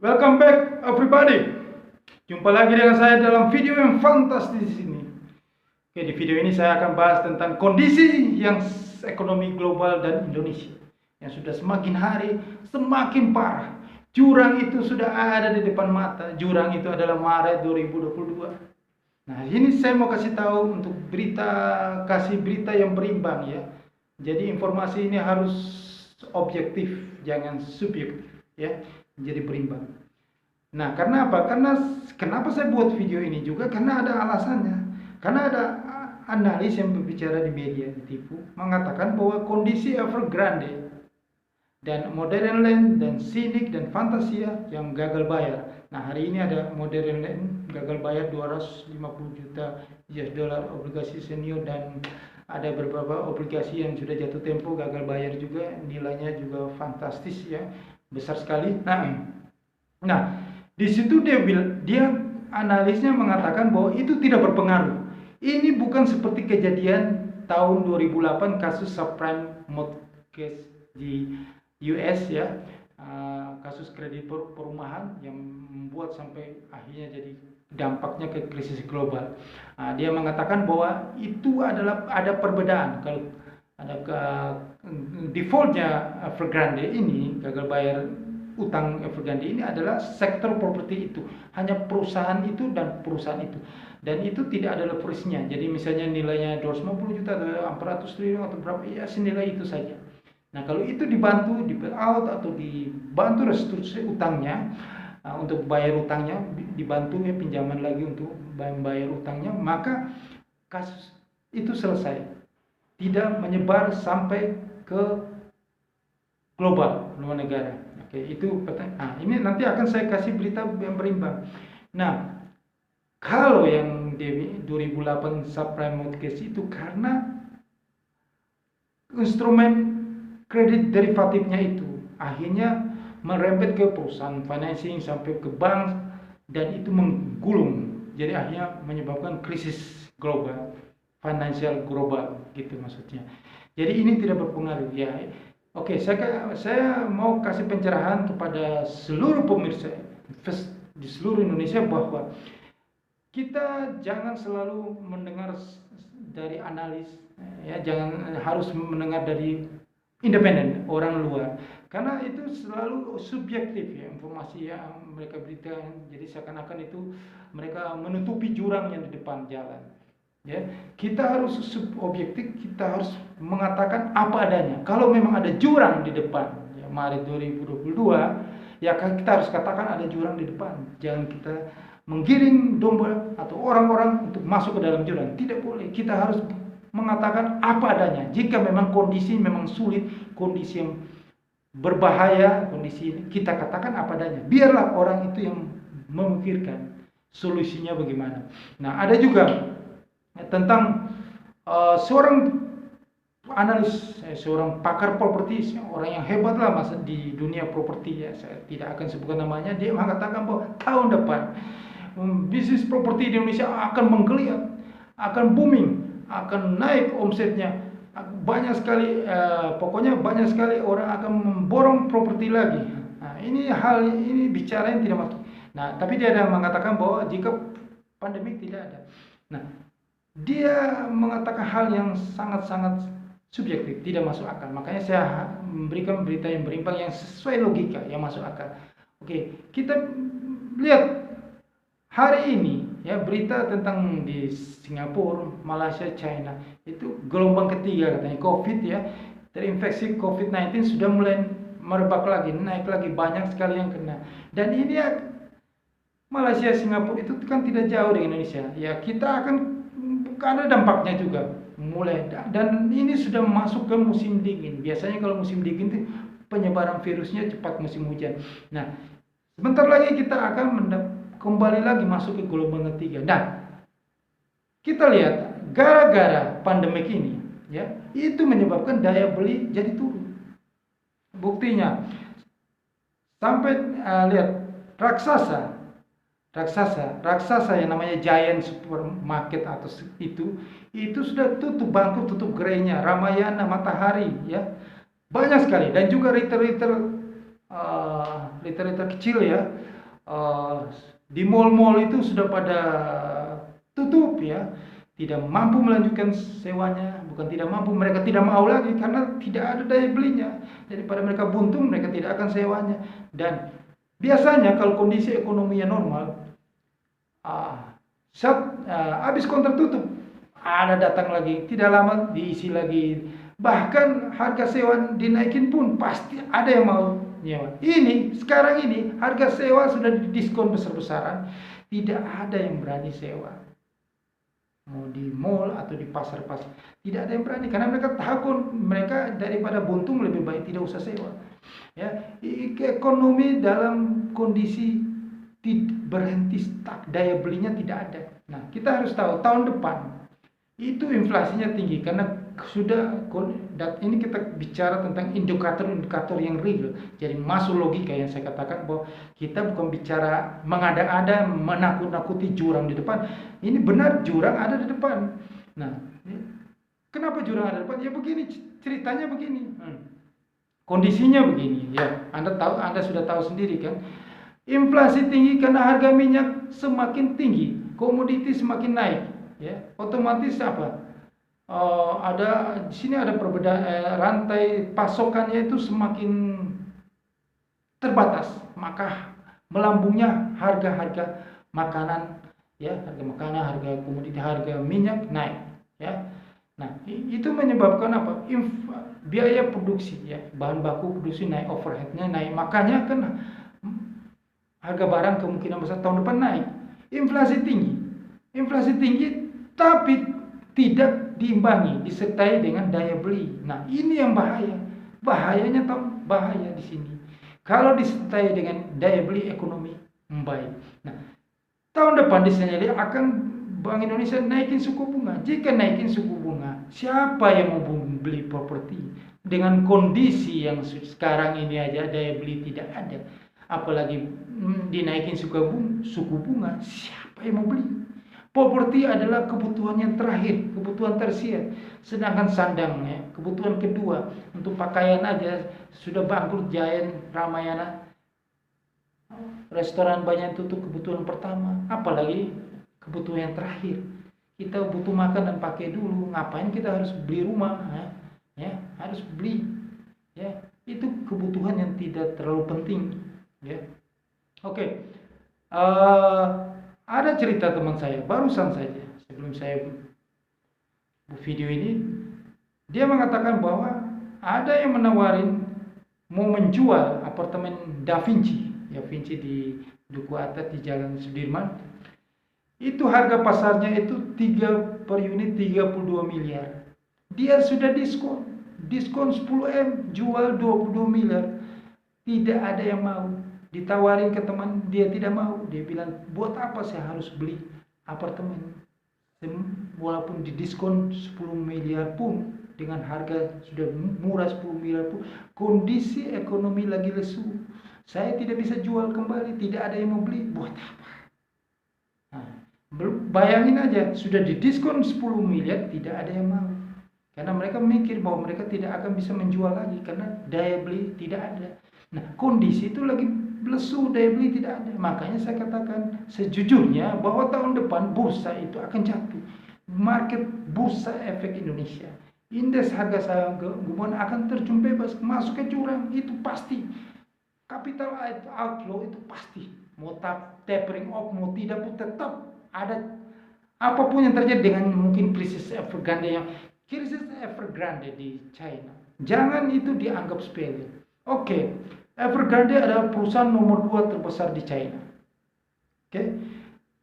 Welcome back everybody. Jumpa lagi dengan saya dalam video yang fantastis di sini. Oke, di video ini saya akan bahas tentang kondisi yang ekonomi global dan Indonesia yang sudah semakin hari semakin parah. Jurang itu sudah ada di depan mata. Jurang itu adalah Maret 2022. Nah, ini saya mau kasih tahu untuk kasih berita yang berimbang ya. Jadi informasi ini harus objektif, jangan subjektif ya. Jadi berimbang. Nah, karena apa? Kenapa saya buat video ini juga karena ada alasannya. Karena ada analis yang berbicara di media ditipu mengatakan bahwa kondisi Evergrande dan Modern Land dan Cynic dan Fantasia yang gagal bayar. Nah, hari ini ada Modern Land gagal bayar 250 juta US dollar obligasi senior dan ada beberapa obligasi yang sudah jatuh tempo gagal bayar juga, nilainya juga fantastis ya, besar sekali. Nah, di situ dia analisnya mengatakan bahwa itu tidak berpengaruh. Ini bukan seperti kejadian tahun 2008 kasus subprime mortgage di US ya, kasus kredit perumahan yang membuat sampai akhirnya jadi dampaknya ke krisis global. Dia mengatakan bahwa itu ada perbedaan. Kalau ada defaultnya Evergrande ini gagal bayar utang Evergrande ini adalah sektor properti itu, hanya perusahaan itu dan perusahaan itu, dan itu tidak ada leverage-nya. Jadi misalnya nilainya 250 juta atau 400 triliun atau berapa, ya senilai itu saja. Nah, kalau itu dibantu di bailout atau dibantu restrukturisasi utangnya, untuk bayar utangnya, dibantu ya pinjaman lagi untuk bayar utangnya, maka kasus itu selesai, tidak menyebar sampai ke global, luar negara. Oke, itu ini nanti akan saya kasih berita yang berimbang. Nah, kalau yang 2008 subprime mortgage itu karena instrumen kredit derivatifnya itu akhirnya merembet ke perusahaan financing sampai ke bank dan itu menggulung. Jadi akhirnya menyebabkan krisis global, financial global gitu maksudnya. Jadi ini tidak berpengaruh ya. Oke, saya mau kasih pencerahan kepada seluruh pemirsa di seluruh Indonesia bahwa kita jangan selalu mendengar dari analis ya, jangan harus mendengar dari independen orang luar, karena itu selalu subjektif ya, informasi yang mereka berikan. Jadi seakan-akan itu mereka menutupi jurang yang di depan jalan ya. Kita harus objektif, kita harus mengatakan apa adanya. Kalau memang ada jurang di depan ya, Maret 2022 ya, kita harus katakan ada jurang di depan. Jangan kita menggiring domba atau orang-orang untuk masuk ke dalam jurang, tidak boleh. Kita harus mengatakan apa adanya. Jika memang kondisi memang sulit, kondisi yang berbahaya, kondisi ini, kita katakan apa adanya. Biarlah orang itu yang memikirkan solusinya bagaimana. Nah, ada juga tentang seorang analis, seorang pakar properti, orang yang hebat lah masa di dunia properti ya, saya tidak akan sebutkan namanya. Dia mengatakan bahwa tahun depan bisnis properti di Indonesia akan menggeliat, akan booming, akan naik omsetnya, banyak sekali, pokoknya banyak sekali orang akan memborong properti lagi. Nah, ini bicara yang tidak masuk. Nah, tapi dia ada mengatakan bahwa jika pandemi tidak ada. Nah, dia mengatakan hal yang sangat-sangat subjektif, tidak masuk akal. Makanya saya memberikan berita yang berimbang yang sesuai logika, yang masuk akal. Oke, kita lihat hari ini ya, berita tentang di Singapura, Malaysia, China itu gelombang ketiga katanya COVID ya, terinfeksi COVID-19 sudah mulai merebak lagi, naik lagi, banyak sekali yang kena. Dan ini ya, Malaysia, Singapura itu kan tidak jauh dengan Indonesia ya, kita akan ada dampaknya juga mulai, dan ini sudah masuk ke musim dingin. Biasanya kalau musim dingin itu penyebaran virusnya cepat, musim hujan. Nah, sebentar lagi kita akan kembali lagi masuk ke gelombang ketiga. Nah, kita lihat gara-gara pandemik ini ya, itu menyebabkan daya beli jadi turun. Buktinya sampai lihat raksasa yang namanya Giant supermarket atau itu sudah tutup, bangkrut, tutup gerainya. Ramayana, Matahari ya, banyak sekali. Dan juga retail liter-liter kecil ya, di mall-mall itu sudah pada tutup ya, tidak mampu melanjutkan sewanya, bukan tidak mampu, mereka tidak mau lagi karena tidak ada daya belinya. Daripada mereka buntung, mereka tidak akan sewanya. Dan biasanya kalau kondisi ekonominya normal, saat habis kontrak tutup, ada datang lagi, tidak lama diisi lagi. Bahkan harga sewa dinaikin pun pasti ada yang mau nyewa. Ini sekarang ini harga sewa sudah didiskon besar-besaran, tidak ada yang berani sewa. Mau di mall atau di pasar-pasar, tidak ada yang berani karena mereka takut, mereka daripada buntung lebih baik tidak usah sewa. Ya, ekonomi dalam kondisi berhenti stuck, daya belinya tidak ada. Nah, kita harus tahu tahun depan itu inflasinya tinggi karena sudah, ini kita bicara tentang indikator-indikator yang real. Jadi masuk logika yang saya katakan bahwa kita bukan bicara mengada-ada, menakut-nakuti jurang di depan. Ini benar jurang ada di depan. Nah, kenapa jurang ada di depan? Ya begini ceritanya, begini. Kondisinya begini ya. Anda sudah tahu sendiri kan. Inflasi tinggi karena harga minyak semakin tinggi, komoditi semakin naik. Ya, otomatis apa? Ada di sini ada perbedaan, rantai pasokannya itu semakin terbatas, maka melambungnya harga-harga makanan, ya, harga makanan, harga komoditi, harga minyak naik, ya. Nah, itu menyebabkan apa? Biaya produksi, ya, bahan baku produksi naik, overheadnya naik, makanya kan harga barang kemungkinan besar tahun depan naik. Inflasi tinggi, tapi tidak diimbangi, disertai dengan daya beli. Nah, ini yang bahaya. Bahayanya bahaya di sini. Kalau disertai dengan daya beli ekonomi membaik. Nah, tahun depan disengaja akan Bank Indonesia naikin suku bunga. Jika naikin suku bunga, siapa yang mau beli properti? Dengan kondisi yang sekarang ini aja daya beli tidak ada. Apalagi dinaikin suku bunga, siapa yang mau beli? Properti adalah kebutuhan yang terakhir, kebutuhan tersier. Sedangkan sandangnya, kebutuhan kedua. Untuk pakaian aja sudah bangkrut Giant, Ramayana. Restoran banyak tutup, kebutuhan pertama. Apalagi kebutuhan yang terakhir. Kita butuh makan dan pakai dulu. Ngapain kita harus beli rumah? Ya, harus beli. Ya, itu kebutuhan yang tidak terlalu penting. Ya, oke. Ada cerita teman saya, barusan saja, sebelum saya video ini, dia mengatakan bahwa ada yang menawarin mau menjual apartemen Da Vinci di Duku Atas di Jalan Sudirman. Itu harga pasarnya itu 3 per unit 32 miliar. Dia sudah diskon 10M, jual 22 miliar. Tidak ada yang mau. Ditawarin ke teman, dia tidak mau. Dia bilang, buat apa saya harus beli apartemen? Walaupun didiskon 10 miliar pun, dengan harga sudah murah 10 miliar pun, kondisi ekonomi lagi lesu. Saya tidak bisa jual kembali, tidak ada yang mau beli. Buat apa? Nah, bayangin aja, sudah didiskon 10 miliar, tidak ada yang mau. Karena mereka mikir bahwa mereka tidak akan bisa menjual lagi, karena daya beli tidak ada. Nah, kondisi itu lagi lesu, daya beli tidak ada. Makanya saya katakan sejujurnya bahwa tahun depan bursa itu akan jatuh. Market bursa efek Indonesia, indeks harga saham gabungan akan terjun bebas, masuk ke jurang, itu pasti. Capital outflow itu pasti. Mau tapering off, mau tidak pun tetap ada. Apapun yang terjadi dengan mungkin krisis Evergrande di China, jangan itu dianggap sepele. Oke. Evergrande adalah perusahaan nomor 2 terbesar di China. Oke.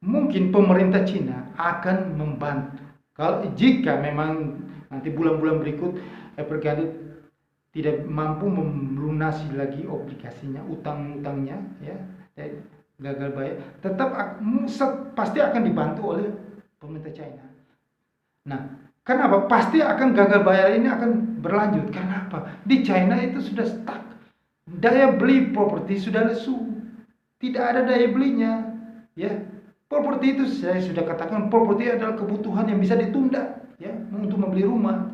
Mungkin pemerintah China akan membantu. Jika memang nanti bulan-bulan berikut Evergrande tidak mampu melunasi lagi obligasinya, utang-utangnya, ya, gagal bayar, tetap pasti akan dibantu oleh pemerintah China. Nah, kenapa? Pasti akan gagal bayar ini akan berlanjut. Kenapa? Di China itu sudah stuck. Daya beli properti sudah lesu, tidak ada daya belinya, ya. Properti itu saya sudah katakan, properti adalah kebutuhan yang bisa ditunda, ya, untuk membeli rumah.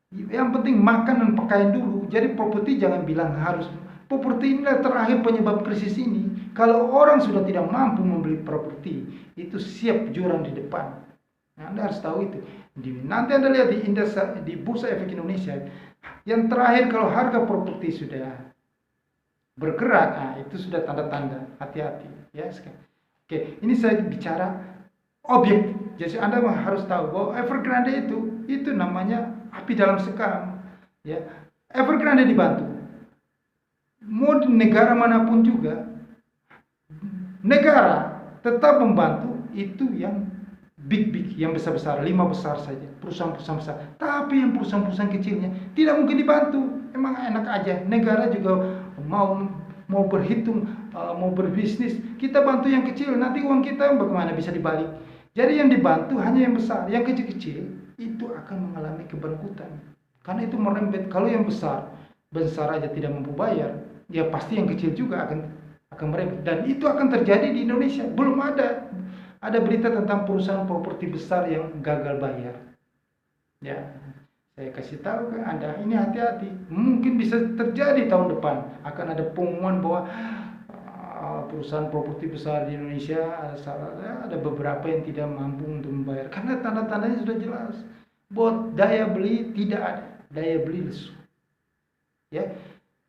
Yang penting makan dan pakaian dulu. Jadi properti jangan bilang harus Properti inilah terakhir penyebab krisis ini. Kalau orang sudah tidak mampu membeli properti, itu siap jurang di depan. Nah, Anda harus tahu itu. Nanti Anda lihat di Bursa Efek Indonesia, yang terakhir kalau harga properti sudah bergerak, nah, itu sudah tanda-tanda hati-hati. Ya, oke, ini saya bicara objek. Jadi Anda harus tahu bahwa Evergrande itu namanya api dalam sekam. Ya, Evergrande dibantu. Mau di negara manapun juga, negara tetap membantu itu yang big, yang besar-besar, 5 besar saja, perusahaan-perusahaan besar. Tapi yang perusahaan-perusahaan kecilnya tidak mungkin dibantu. Emang enak aja. Negara juga mau berhitung, mau berbisnis, kita bantu yang kecil, nanti uang kita bagaimana bisa dibalik. Jadi yang dibantu hanya yang besar, yang kecil-kecil itu akan mengalami kebangkrutan. Karena itu merembet. Kalau yang besar aja tidak mampu bayar, ya pasti yang kecil juga akan merembet. Dan itu akan terjadi di Indonesia. Belum ada berita tentang perusahaan properti besar yang gagal bayar. Ya, saya kasih tahu ke Anda, ini hati-hati. Mungkin bisa terjadi tahun depan akan ada pengumuman bahwa perusahaan properti besar di Indonesia ada beberapa yang tidak mampu untuk membayar. Karena tanda-tandanya sudah jelas. Bahwa daya beli tidak ada, daya beli lesu. Ya,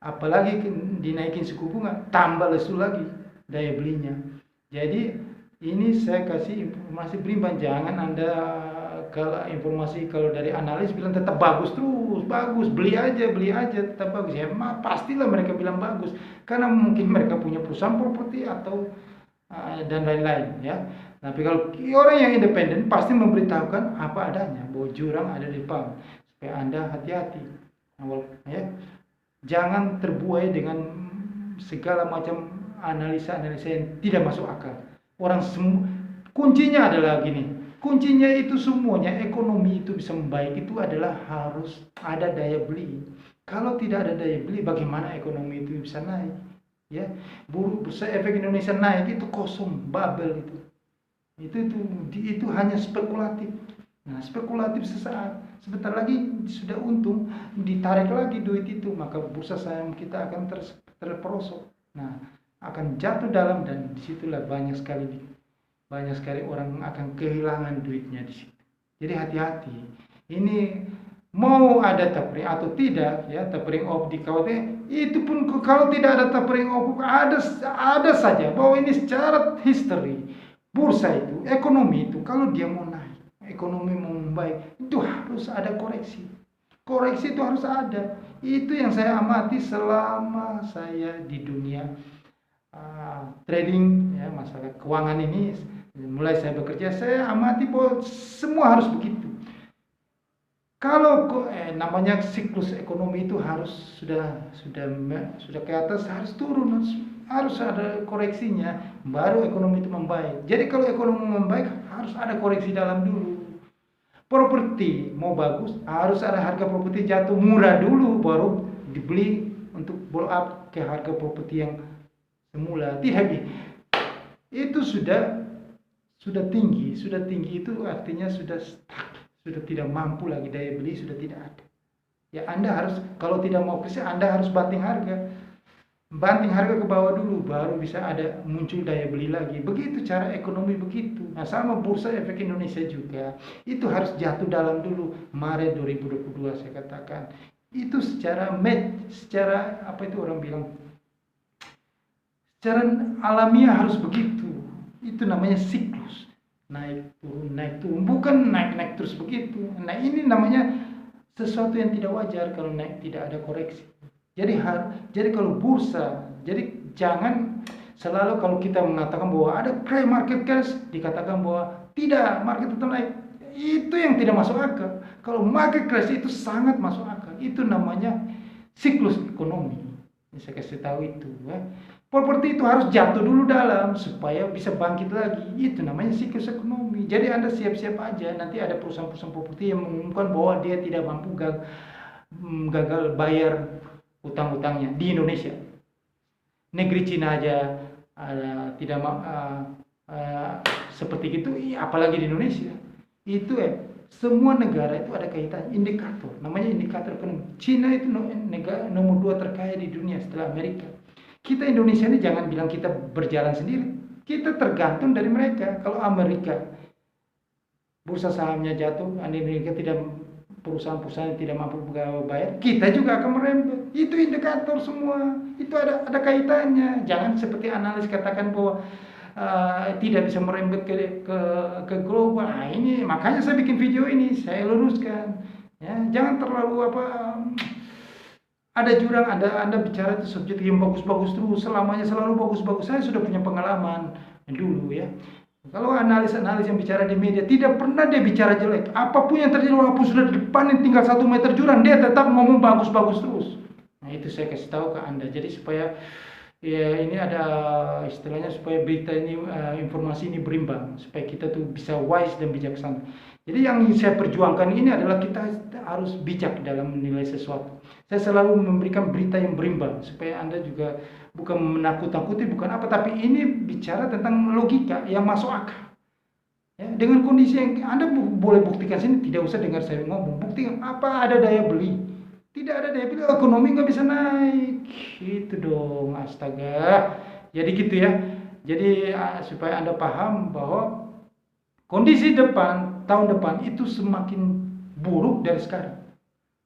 apalagi dinaikin suku bunga, tambah lesu lagi daya belinya. Jadi ini saya kasih informasi berimbang, jangan Anda kalau informasi kalau dari analis bilang tetap bagus terus, bagus, beli aja tetap bagus. Ya, pastilah mereka bilang bagus karena mungkin mereka punya perusahaan properti atau dan lain-lain ya. Tapi kalau orang yang independen pasti memberitahukan apa adanya, bahwa jurang ada di depan, supaya Anda hati-hati. Ya. Jangan terbuai dengan segala macam analisa-analisa yang tidak masuk akal. Kuncinya adalah gini, kuncinya itu semuanya ekonomi itu bisa membaik itu adalah harus ada daya beli. Kalau tidak ada daya beli, bagaimana ekonomi itu bisa naik? Ya, Bursa Efek Indonesia naik itu kosong, babel itu. Itu hanya spekulatif. Nah, spekulatif sesaat, sebentar lagi sudah untung, ditarik lagi duit itu, maka bursa saham kita akan terperosok. Nah, akan jatuh dalam, dan disitulah banyak sekali orang akan kehilangan duitnya di situ. Jadi hati-hati. Ini mau ada tapering atau tidak, ya tapering off di KWT, itu pun kalau tidak ada tapering off, ada saja bahwa ini secara history bursa itu, ekonomi itu kalau dia mau naik, ekonomi mau membaik, itu harus ada koreksi. Koreksi itu harus ada. Itu yang saya amati selama saya di dunia trading, ya, masalah keuangan ini. Mulai saya bekerja, saya amati bahwa semua harus begitu. Kalau namanya siklus ekonomi itu harus sudah ke atas, harus turun, harus ada koreksinya, baru ekonomi itu membaik. Jadi kalau ekonomi membaik harus ada koreksi dalam dulu. Properti mau bagus harus ada harga properti jatuh murah dulu, baru dibeli untuk blow up ke harga properti yang semula. Tidak, itu sudah tinggi itu artinya sudah stuck, sudah tidak mampu lagi, daya beli sudah tidak ada. Ya, Anda harus, kalau tidak mau krisis, Anda harus banting harga ke bawah dulu, baru bisa ada muncul daya beli lagi. Begitu cara ekonomi begitu. Nah, sama Bursa Efek Indonesia juga, itu harus jatuh dalam dulu. Maret 2022 saya katakan, itu secara apa itu orang bilang, secara alamiah harus begitu. Itu namanya siklus, naik turun, bukan naik terus begitu. Nah, ini namanya sesuatu yang tidak wajar kalau naik tidak ada koreksi. Jadi kalau bursa, jadi jangan selalu kalau kita mengatakan bahwa ada market crash, dikatakan bahwa tidak, market tetap naik. Itu yang tidak masuk akal. Kalau market crash itu sangat masuk akal. Itu namanya siklus ekonomi. Ini saya kasih tahu itu, ya. Properti itu harus jatuh dulu dalam supaya bisa bangkit lagi. Itu namanya siklus ekonomi. Jadi Anda siap-siap aja, nanti ada perusahaan-perusahaan properti yang mengumumkan bahwa dia tidak mampu gagal bayar utang-utangnya di Indonesia. Negeri Cina aja tidak seperti itu, apalagi di Indonesia. Itu semua negara itu ada kaitannya, indikator, namanya indikator ekonomi. Cina itu negara nomor 2 terkaya di dunia setelah Amerika. Kita Indonesia ini jangan bilang kita berjalan sendiri, kita tergantung dari mereka. Kalau Amerika bursa sahamnya jatuh, Amerika tidak, perusahaan-perusahaan yang tidak mampu bayar, kita juga akan merembet. Itu indikator semua, itu ada kaitannya. Jangan seperti analis katakan bahwa tidak bisa merembet ke global. Nah, ini makanya saya bikin video ini, saya luruskan. Ya, jangan terlalu ada jurang, Anda bicara itu subjek yang bagus-bagus terus, selamanya selalu bagus-bagus. Saya sudah punya pengalaman dulu ya. Kalau analis-analis yang bicara di media, tidak pernah dia bicara jelek. Apapun yang terjadi, walaupun sudah di depan yang tinggal 1 meter jurang, dia tetap ngomong bagus-bagus terus. Nah, itu saya kasih tahu ke Anda. Jadi supaya ya ini ada istilahnya, supaya berita ini, informasi ini berimbang, supaya kita tuh bisa wise dan bijaksana. Jadi yang saya perjuangkan ini adalah kita harus bijak dalam menilai sesuatu. Saya selalu memberikan berita yang berimbang, supaya Anda juga bukan menakut-nakuti, bukan apa, tapi ini bicara tentang logika yang masuk akal. Ya, dengan kondisi yang Anda boleh buktikan sini, tidak usah dengar saya ngomong, buktikan apa, ada daya beli. Tidak ada daya beli, ekonomi nggak bisa naik. Gitu dong, astaga. Jadi gitu ya. Jadi supaya Anda paham bahwa kondisi tahun depan itu semakin buruk dari sekarang.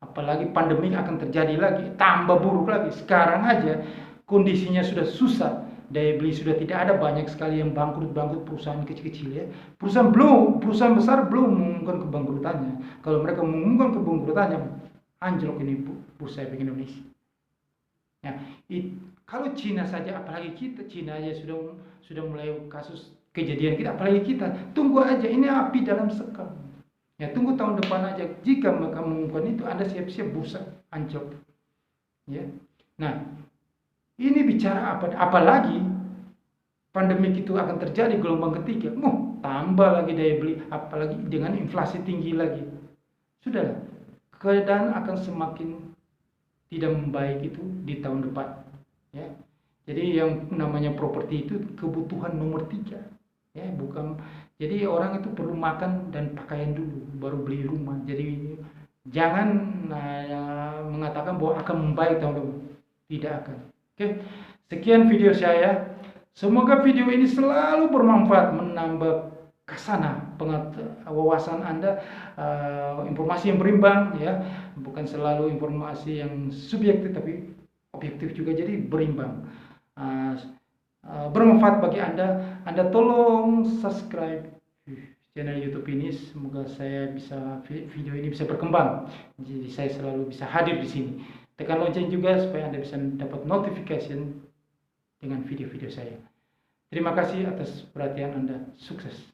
Apalagi pandemi akan terjadi lagi, tambah buruk lagi. Sekarang aja kondisinya sudah susah, daya beli sudah tidak ada, banyak sekali yang bangkrut perusahaan kecil-kecil ya. Perusahaan besar belum mengumumkan kebangkrutannya. Kalau mereka mengumumkan kebangkrutannya, anjlok ini bursa efek Indonesia. Ya, kalau Cina saja, apalagi kita, Cina aja sudah mulai kasus kejadian kita, apalagi kita. Tunggu aja, ini api dalam sekam. Ya, tunggu tahun depan aja. Jika mereka mengumumkan itu, Anda siap-siap bursa anjlok. Ya. Nah, ini bicara apa? Apalagi pandemik itu akan terjadi gelombang ketiga. Tambah lagi daya beli, apalagi dengan inflasi tinggi lagi. Sudahlah, keadaan akan semakin tidak membaik itu di tahun depan. Ya. Jadi yang namanya properti itu kebutuhan nomor 3. Ya, bukan. Jadi orang itu perlu makan dan pakaian dulu, baru beli rumah. Jadi jangan mengatakan bahwa akan membaik tahun depan. Tidak akan. Oke, sekian video saya. Semoga video ini selalu bermanfaat, menambah kasana wawasan Anda, informasi yang berimbang ya, bukan selalu informasi yang subjektif tapi objektif juga, jadi berimbang. Bermanfaat bagi Anda. Anda tolong subscribe channel YouTube ini, semoga video ini bisa berkembang. Jadi saya selalu bisa hadir di sini. Tekan lonceng juga supaya Anda bisa dapat notification dengan video-video saya. Terima kasih atas perhatian Anda. Sukses.